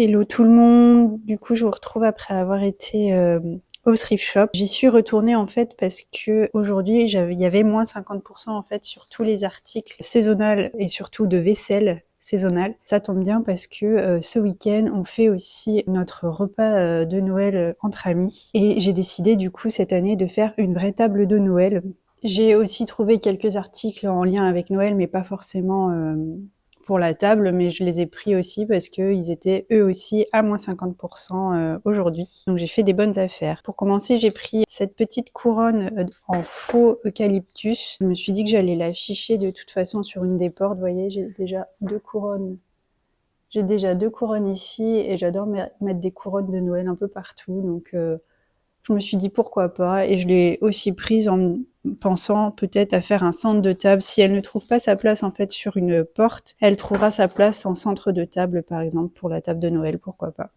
Hello tout le monde. Du coup, je vous retrouve après avoir été au thrift shop. J'y suis retournée en fait parce que aujourd'hui, il y avait moins 50% en fait sur tous les articles saisonnaux et surtout de vaisselle saisonnale. Ça tombe bien parce que ce week-end, on fait aussi notre repas de Noël entre amis. Et j'ai décidé du coup cette année de faire une vraie table de Noël. J'ai aussi trouvé quelques articles en lien avec Noël, mais pas forcément pour la table, mais je les ai pris aussi parce qu'ils étaient eux aussi à moins 50% aujourd'hui. Donc j'ai fait des bonnes affaires. Pour commencer, j'ai pris cette petite couronne en faux eucalyptus. Je me suis dit que j'allais l'afficher de toute façon sur une des portes. Vous voyez, j'ai déjà deux couronnes. J'ai déjà deux couronnes ici et j'adore mettre des couronnes de Noël un peu partout. Donc je me suis dit pourquoi pas, et je l'ai aussi prise en pensant peut-être à faire un centre de table. Si elle ne trouve pas sa place en fait sur une porte, elle trouvera sa place en centre de table par exemple pour la table de Noël, pourquoi pas.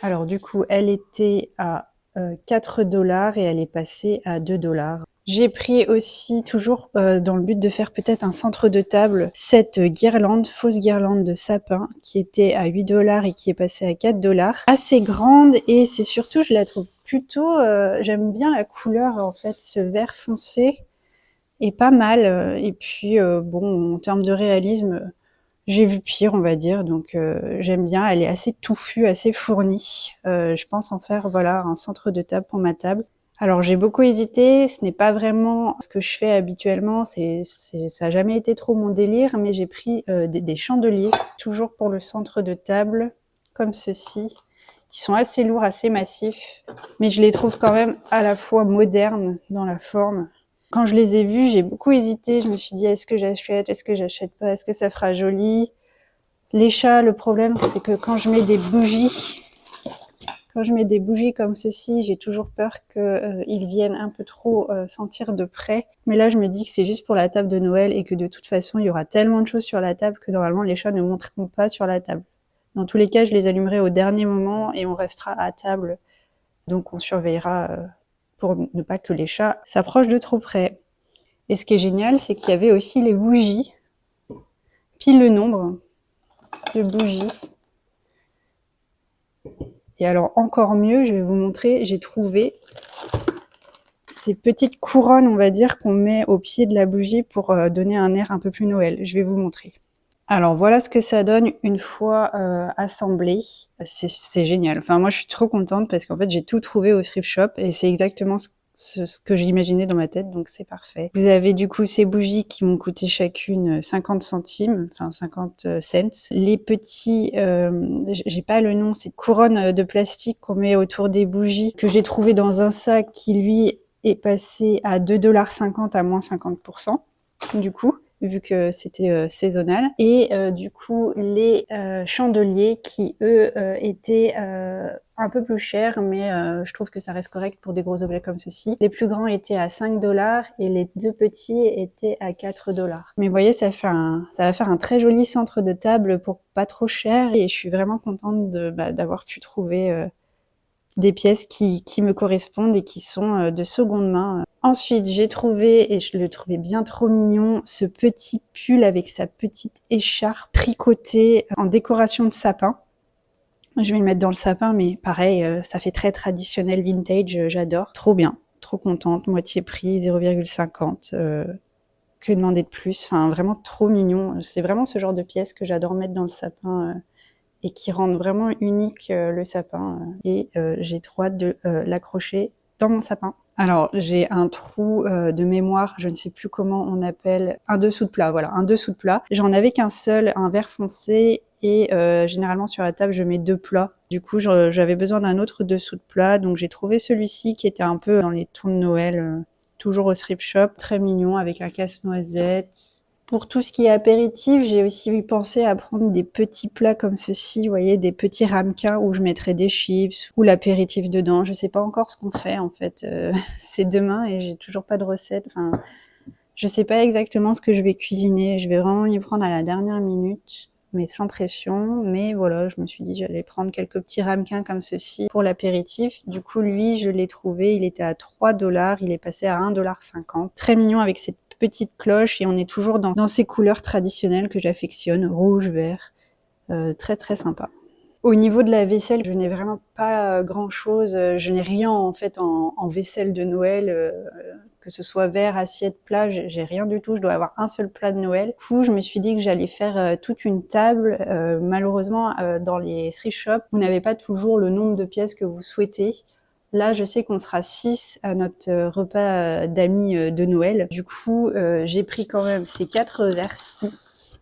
Alors du coup, elle était à 4$ et elle est passée à 2$. J'ai pris aussi, toujours dans le but de faire peut-être un centre de table, cette guirlande, fausse guirlande de sapin qui était à 8$ et qui est passée à 4$. Assez grande, et c'est surtout, je la trouve plutôt, j'aime bien la couleur en fait, ce vert foncé est pas mal. Et puis bon, en termes de réalisme, j'ai vu pire, on va dire, donc j'aime bien. Elle est assez touffue, assez fournie. Je pense en faire voilà un centre de table pour ma table. Alors j'ai beaucoup hésité, ce n'est pas vraiment ce que je fais habituellement, ça n'a jamais été trop mon délire, mais j'ai pris des chandeliers, toujours pour le centre de table, comme ceci, qui sont assez lourds, assez massifs, mais je les trouve quand même à la fois modernes dans la forme. Quand je les ai vus, j'ai beaucoup hésité, je me suis dit est-ce que j'achète pas, est-ce que ça fera joli? Les chats, le problème c'est que quand je mets des bougies comme ceci, j'ai toujours peur qu'ils viennent un peu trop sentir de près. Mais là, je me dis que c'est juste pour la table de Noël et que de toute façon, il y aura tellement de choses sur la table que normalement, les chats ne monteront pas sur la table. Dans tous les cas, je les allumerai au dernier moment et on restera à table. Donc, on surveillera pour ne pas que les chats s'approchent de trop près. Et ce qui est génial, c'est qu'il y avait aussi les bougies, pile le nombre de bougies. Et alors encore mieux, je vais vous montrer, j'ai trouvé ces petites couronnes, on va dire, qu'on met au pied de la bougie pour donner un air un peu plus Noël. Je vais vous montrer. Alors voilà ce que ça donne une fois assemblé. C'est génial. Enfin moi je suis trop contente parce qu'en fait j'ai tout trouvé au thrift shop et c'est exactement ce que j'imaginais dans ma tête, donc c'est parfait. Vous avez du coup ces bougies qui m'ont coûté chacune 50 centimes, enfin 50 cents. Les petits, j'ai pas le nom, c'est couronnes de plastique qu'on met autour des bougies, que j'ai trouvé dans un sac qui lui est passé à 2,50$ à moins 50%, du coup, vu que c'était saisonnal. Et du coup, les chandeliers qui, eux, étaient un peu plus chers, mais je trouve que ça reste correct pour des gros objets comme ceci. Les plus grands étaient à 5$ et les deux petits étaient à 4$. Mais vous voyez, ça va faire un très joli centre de table pour pas trop cher, et je suis vraiment contente d'avoir pu trouver des pièces qui me correspondent et qui sont de seconde main. Ensuite, j'ai trouvé, et je le trouvais bien trop mignon, ce petit pull avec sa petite écharpe tricotée en décoration de sapin. Je vais le mettre dans le sapin, mais pareil, ça fait très traditionnel vintage, j'adore. Trop bien, trop contente, moitié prix, 0,50. Que demander de plus? Enfin, vraiment trop mignon. C'est vraiment ce genre de pièce que j'adore mettre dans le sapin et qui rendent vraiment unique le sapin. Et j'ai trop hâte de l'accrocher dans mon sapin. Alors, j'ai un trou de mémoire, je ne sais plus comment on appelle, un dessous de plat, voilà, un dessous de plat. J'en avais qu'un seul, un vert foncé, et généralement sur la table, je mets 2 plats. Du coup, j'avais besoin d'un autre dessous de plat, donc j'ai trouvé celui-ci qui était un peu dans les tons de Noël, toujours au thrift shop, très mignon, avec un casse-noisette. Pour tout ce qui est apéritif, j'ai aussi pensé à prendre des petits plats comme ceci, vous voyez, des petits ramequins où je mettrais des chips ou l'apéritif dedans. Je sais pas encore ce qu'on fait en fait, c'est demain et j'ai toujours pas de recette. Enfin, je sais pas exactement ce que je vais cuisiner. Je vais vraiment y prendre à la dernière minute, mais sans pression. Mais voilà, je me suis dit j'allais prendre quelques petits ramequins comme ceci pour l'apéritif. Du coup, lui, je l'ai trouvé, il était à 3$, il est passé à 1,50$. Très mignon avec cette petite cloche, et on est toujours dans ces couleurs traditionnelles que j'affectionne, rouge, vert, très très sympa. Au niveau de la vaisselle, je n'ai vraiment pas grand-chose. Je n'ai rien en fait en vaisselle de Noël, que ce soit verre, assiette, plat, j'ai rien du tout. Je dois avoir un seul plat de Noël. Du coup, je me suis dit que j'allais faire toute une table. Malheureusement, dans les thrift shops, vous n'avez pas toujours le nombre de pièces que vous souhaitez. Là, je sais qu'on sera 6 à notre repas d'amis de Noël. Du coup, j'ai pris quand même ces 4 verres-ci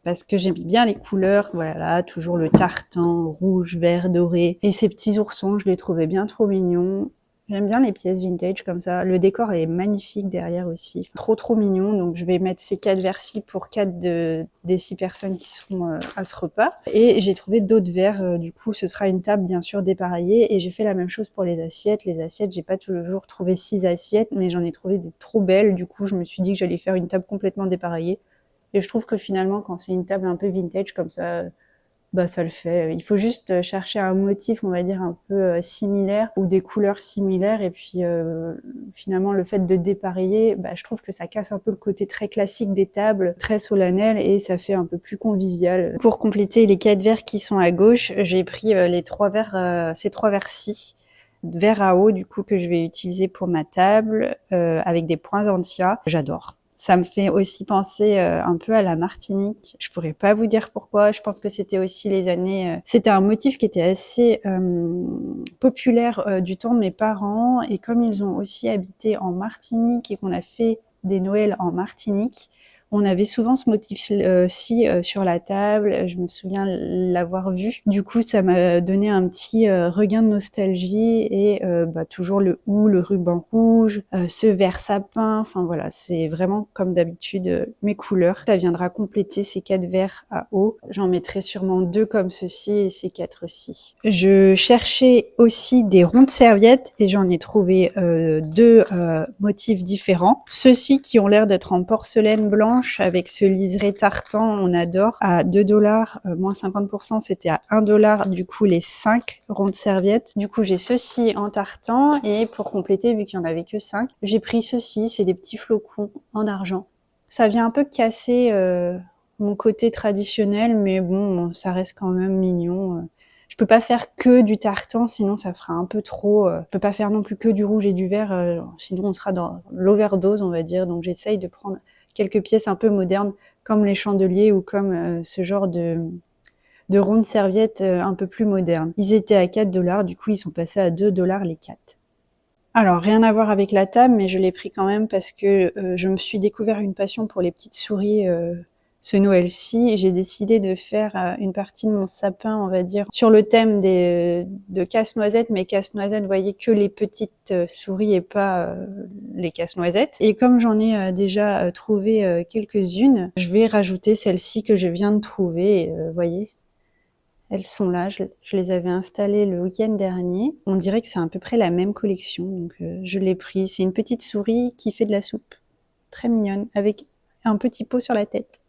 parce que j'aime bien les couleurs. Voilà, toujours le tartan, rouge, vert, doré. Et ces petits oursons, je les trouvais bien trop mignons. J'aime bien les pièces vintage comme ça. Le décor est magnifique derrière aussi. Trop mignon. Donc je vais mettre ces 4 verres-ci pour 4 des 6 personnes qui seront à ce repas. Et j'ai trouvé d'autres verres. Du coup, ce sera une table bien sûr dépareillée. Et j'ai fait la même chose pour les assiettes. Les assiettes, j'ai pas toujours trouvé 6 assiettes, mais j'en ai trouvé des trop belles. Du coup, je me suis dit que j'allais faire une table complètement dépareillée. Et je trouve que finalement, quand c'est une table un peu vintage comme ça, bah ça le fait. Il faut juste chercher un motif, on va dire, un peu similaire ou des couleurs similaires. Et puis finalement, le fait de dépareiller, bah, je trouve que ça casse un peu le côté très classique des tables, très solennel, et ça fait un peu plus convivial. Pour compléter les 4 verres qui sont à gauche, j'ai pris les 3 verres, ces 3 verres-ci. Verre à eau du coup que je vais utiliser pour ma table avec des points Antia. J'adore. Ça me fait aussi penser un peu à la Martinique. Je pourrais pas vous dire pourquoi. Je pense que c'était aussi les années. C'était un motif qui était assez populaire du temps de mes parents. Et comme ils ont aussi habité en Martinique et qu'on a fait des Noëls en Martinique, on avait souvent ce motif-ci sur la table. Je me souviens l'avoir vu. Du coup, ça m'a donné un petit regain de nostalgie et bah, toujours le ruban rouge, ce vert sapin. Enfin voilà, c'est vraiment comme d'habitude mes couleurs. Ça viendra compléter ces 4 verres à eau. J'en mettrai sûrement 2 comme ceci et ces 4-ci. Je cherchais aussi des rondes serviettes et j'en ai trouvé 2 motifs différents. Ceux-ci qui ont l'air d'être en porcelaine blanche avec ce liseré tartan, on adore, à 2 $, moins 50%, c'était à 1 $, du coup les 5 rondes serviettes. Du coup j'ai ceci en tartan et pour compléter, vu qu'il n'y en avait que 5, j'ai pris ceci, c'est des petits flocons en argent. Ça vient un peu casser mon côté traditionnel, mais bon, ça reste quand même mignon. Je peux pas faire que du tartan, sinon ça fera un peu trop. Je peux pas faire non plus que du rouge et du vert, sinon on sera dans l'overdose, on va dire. Donc j'essaye de prendre quelques pièces un peu modernes, comme les chandeliers ou comme ce genre de rondes serviettes un peu plus modernes. Ils étaient à 4 $, du coup ils sont passés à 2 $ les 4. Alors rien à voir avec la table, mais je l'ai pris quand même parce que je me suis découvert une passion pour les petites souris ce Noël-ci. J'ai décidé de faire une partie de mon sapin, on va dire, sur le thème de casse-noisettes, mais casse-noisettes, vous voyez, que les petites souris et pas les casse-noisettes. Et comme j'en ai déjà trouvé quelques-unes, je vais rajouter celles-ci que je viens de trouver, vous voyez. Elles sont là, je les avais installées le week-end dernier. On dirait que c'est à peu près la même collection, donc je l'ai pris. C'est une petite souris qui fait de la soupe, très mignonne, avec un petit pot sur la tête.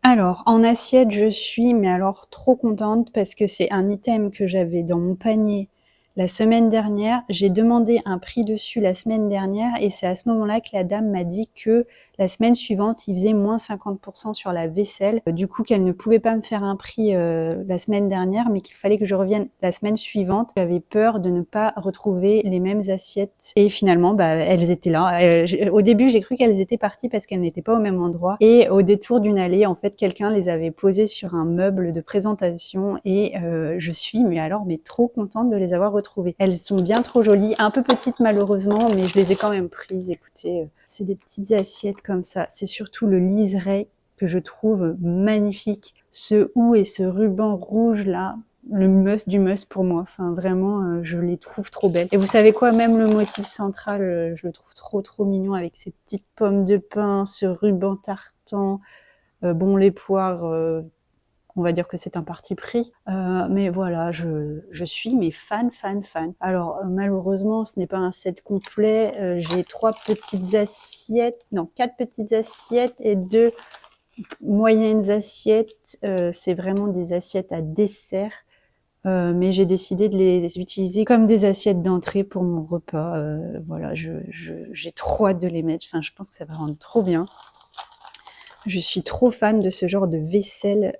Alors, en assiette, je suis mais alors trop contente parce que c'est un item que j'avais dans mon panier la semaine dernière. J'ai demandé un prix dessus la semaine dernière et c'est à ce moment-là que la dame m'a dit que la semaine suivante, il faisait moins 50% sur la vaisselle. Du coup, qu'elle ne pouvait pas me faire un prix la semaine dernière, mais qu'il fallait que je revienne la semaine suivante. J'avais peur de ne pas retrouver les mêmes assiettes. Et finalement, bah, elles étaient là. Au début, j'ai cru qu'elles étaient parties parce qu'elles n'étaient pas au même endroit. Et au détour d'une allée, en fait, quelqu'un les avait posées sur un meuble de présentation. Et je suis, mais trop contente de les avoir retrouvées. Elles sont bien trop jolies, un peu petites malheureusement, mais je les ai quand même prises. Écoutez, c'est des petites assiettes comme ça. C'est surtout le liseré que je trouve magnifique. Ce hou et ce ruban rouge là, le must du must pour moi. Enfin vraiment, je les trouve trop belles. Et vous savez quoi, même le motif central, je le trouve trop mignon avec ces petites pommes de pin, ce ruban tartan. Bon, les poires, on va dire que c'est un parti pris. Mais voilà, je suis mais fan. Alors malheureusement, ce n'est pas un set complet. J'ai 4 petites assiettes et 2 moyennes assiettes. C'est vraiment des assiettes à dessert. Mais j'ai décidé de les utiliser comme des assiettes d'entrée pour mon repas. Voilà, j'ai trop hâte de les mettre. Enfin, je pense que ça va rendre trop bien. Je suis trop fan de ce genre de vaisselle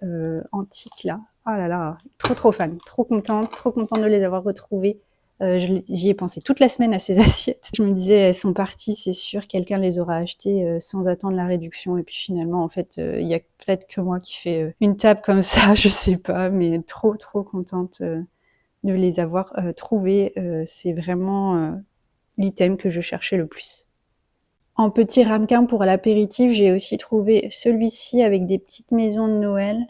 antique là. Ah là là, trop fan, trop contente de les avoir retrouvées. J'y ai pensé toute la semaine à ces assiettes. Je me disais, elles sont parties, c'est sûr, quelqu'un les aura achetées sans attendre la réduction. Et puis finalement, en fait, il y a peut-être que moi qui fais une table comme ça, je sais pas, mais trop contente de les avoir trouvées. C'est vraiment l'item que je cherchais le plus. En petit ramequin pour l'apéritif, j'ai aussi trouvé celui-ci avec des petites maisons de Noël,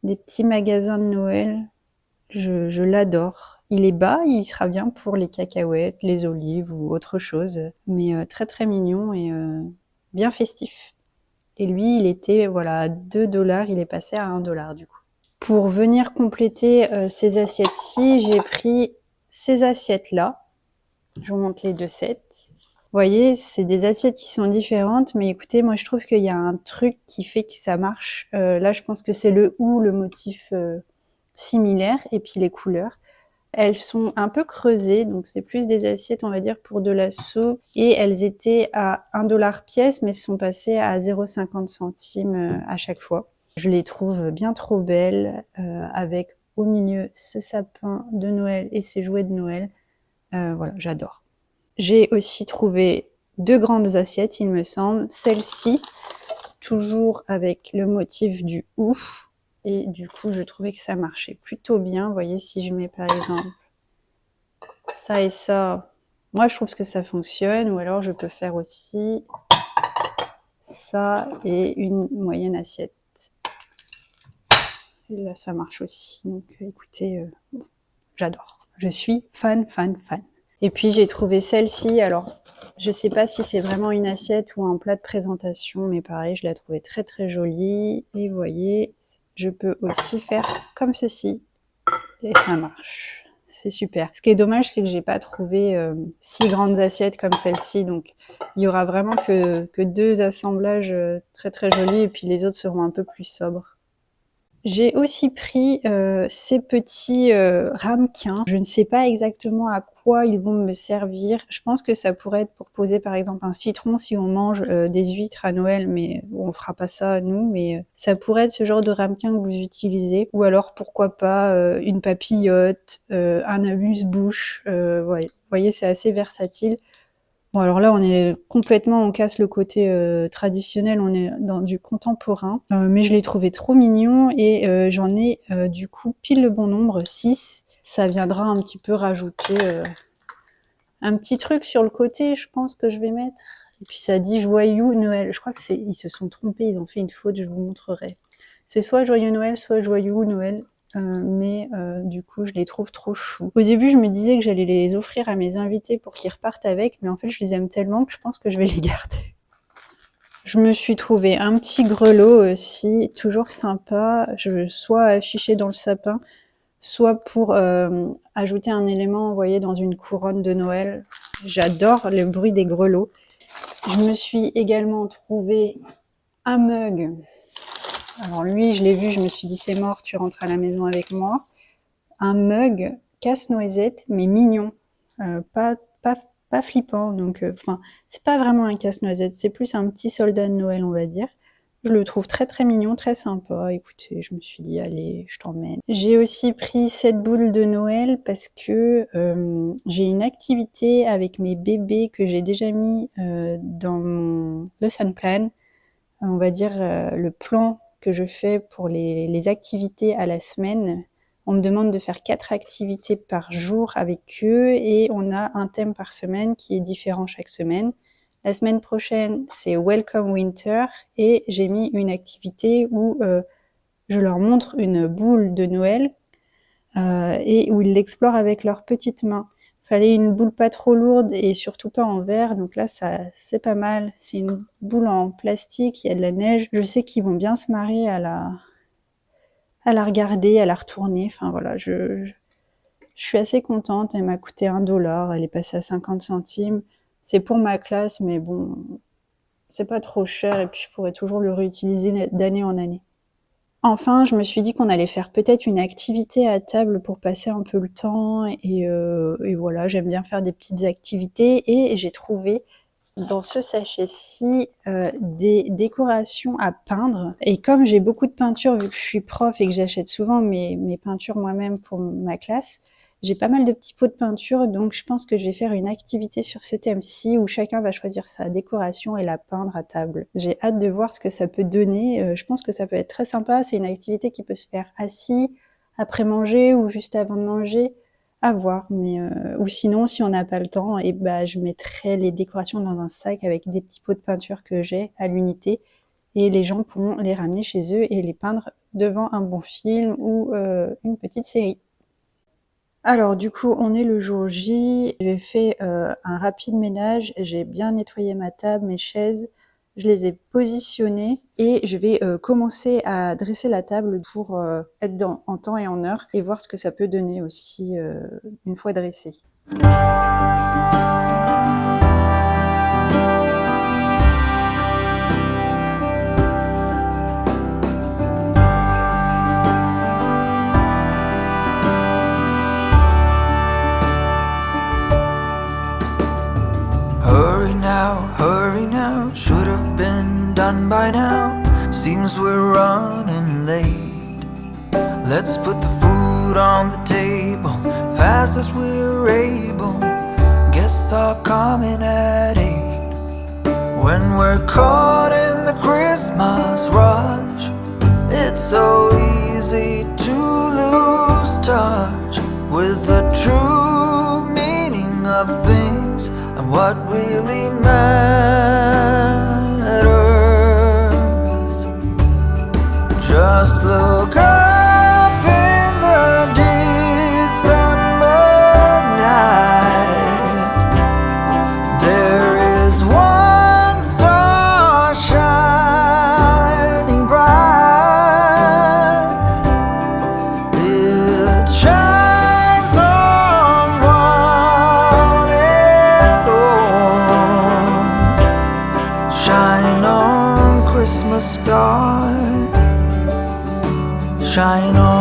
des petits magasins de Noël. Je l'adore. Il est bas, il sera bien pour les cacahuètes, les olives ou autre chose, mais très mignon et bien festif. Et lui, il était voilà à 2 $, il est passé à 1 $ du coup. Pour venir compléter ces assiettes-ci, j'ai pris ces assiettes-là. Je vous montre les 2 sets. Vous voyez, c'est des assiettes qui sont différentes, mais écoutez, moi je trouve qu'il y a un truc qui fait que ça marche. Là, je pense que c'est le motif similaire, et puis les couleurs. Elles sont un peu creusées, donc c'est plus des assiettes, on va dire, pour de la soupe. Et elles étaient à 1 $ pièce, mais sont passées à 0,50 centimes à chaque fois. Je les trouve bien trop belles, avec au milieu ce sapin de Noël et ces jouets de Noël. Voilà, j'adore. J'ai aussi trouvé 2 grandes assiettes, il me semble. Celle-ci, toujours avec le motif du hou. Et du coup, je trouvais que ça marchait plutôt bien. Vous voyez, si je mets par exemple ça et ça, moi je trouve que ça fonctionne. Ou alors je peux faire aussi ça et une moyenne assiette. Et là, ça marche aussi. Donc écoutez, j'adore. Je suis fan. Et puis j'ai trouvé celle-ci, alors je sais pas si c'est vraiment une assiette ou un plat de présentation, mais pareil, je la trouvais très jolie. Et vous voyez, je peux aussi faire comme ceci, et ça marche. C'est super. Ce qui est dommage, c'est que j'ai pas trouvé 6 grandes assiettes comme celle-ci, donc il y aura vraiment que 2 assemblages très jolis, et puis les autres seront un peu plus sobres. J'ai aussi pris ces petits ramequins. Je ne sais pas exactement à quoi ils vont me servir. Je pense que ça pourrait être pour poser par exemple un citron si on mange des huîtres à Noël, mais on fera pas ça nous, mais ça pourrait être ce genre de ramequin que vous utilisez. Ou alors pourquoi pas une papillote, un amuse-bouche. Ouais. Vous voyez, c'est assez versatile. Bon, alors là, on casse le côté traditionnel, on est dans du contemporain, mais je l'ai trouvé trop mignon et j'en ai du coup pile le bon nombre, 6. Ça viendra un petit peu rajouter un petit truc sur le côté, je pense que je vais mettre. Et puis ça dit Joyeux Noël. Je crois que ils se sont trompés, ils ont fait une faute, je vous montrerai. C'est soit Joyeux Noël, soit Joyeux Noël. Mais du coup, je les trouve trop choux. Au début, je me disais que j'allais les offrir à mes invités pour qu'ils repartent avec, mais en fait, je les aime tellement que je pense que je vais les garder. Je me suis trouvé un petit grelot aussi, toujours sympa, soit affiché dans le sapin, soit pour ajouter un élément, vous voyez, dans une couronne de Noël. J'adore le bruit des grelots. Je me suis également trouvé un mug. Alors lui, je l'ai vu, je me suis dit c'est mort, tu rentres à la maison avec moi. Un mug casse-noisette, mais mignon, pas flippant. Donc, enfin, c'est pas vraiment un casse-noisette, c'est plus un petit soldat de Noël, on va dire. Je le trouve très mignon, très sympa. Écoutez, je me suis dit allez, je t'emmène. J'ai aussi pris cette boule de Noël parce que j'ai une activité avec mes bébés que j'ai déjà mis dans mon lesson plan. On va dire le plan que je fais pour les activités à la semaine. On me demande de faire 4 activités par jour avec eux et on a un thème par semaine qui est différent chaque semaine. La semaine prochaine, c'est Welcome Winter et j'ai mis une activité où je leur montre une boule de Noël et où ils l'explorent avec leurs petites mains. Fallait une boule pas trop lourde et surtout pas en verre, donc là ça c'est pas mal. C'est une boule en plastique, il y a de la neige. Je sais qu'ils vont bien se marrer à la regarder, à la retourner. Enfin voilà, je suis assez contente. Elle m'a coûté 1 $, elle est passée à 50 centimes. C'est pour ma classe, mais bon, c'est pas trop cher et puis je pourrais toujours le réutiliser d'année en année. Enfin, je me suis dit qu'on allait faire peut-être une activité à table pour passer un peu le temps et voilà, j'aime bien faire des petites activités et j'ai trouvé dans ce sachet-ci des décorations à peindre. Et comme j'ai beaucoup de peintures, vu que je suis prof et que j'achète souvent mes peintures moi-même pour ma classe, j'ai pas mal de petits pots de peinture, donc je pense que je vais faire une activité sur ce thème-ci où chacun va choisir sa décoration et la peindre à table. J'ai hâte de voir ce que ça peut donner. Je pense que ça peut être très sympa. C'est une activité qui peut se faire assis, après manger ou juste avant de manger. À voir, mais ou sinon, si on n'a pas le temps, et ben je mettrai les décorations dans un sac avec des petits pots de peinture que j'ai à l'unité, et les gens pourront les ramener chez eux et les peindre devant un bon film ou une petite série. Alors du coup, on est le jour J, j'ai fait un rapide ménage, j'ai bien nettoyé ma table, mes chaises, je les ai positionnées et je vais commencer à dresser la table pour être en temps et en heure et voir ce que ça peut donner aussi une fois dressée. Hurry now, should have been done by now. Seems we're running late. Let's put the food on the table, fast as we're able. Guests are coming at 8. When we're caught in the Christmas rush, it's so easy to lose touch with the true meaning of things and what really matters. Just look up in the December night. There is one star shining bright. It shines on one and all. Shine on, Christmas star. Shine on.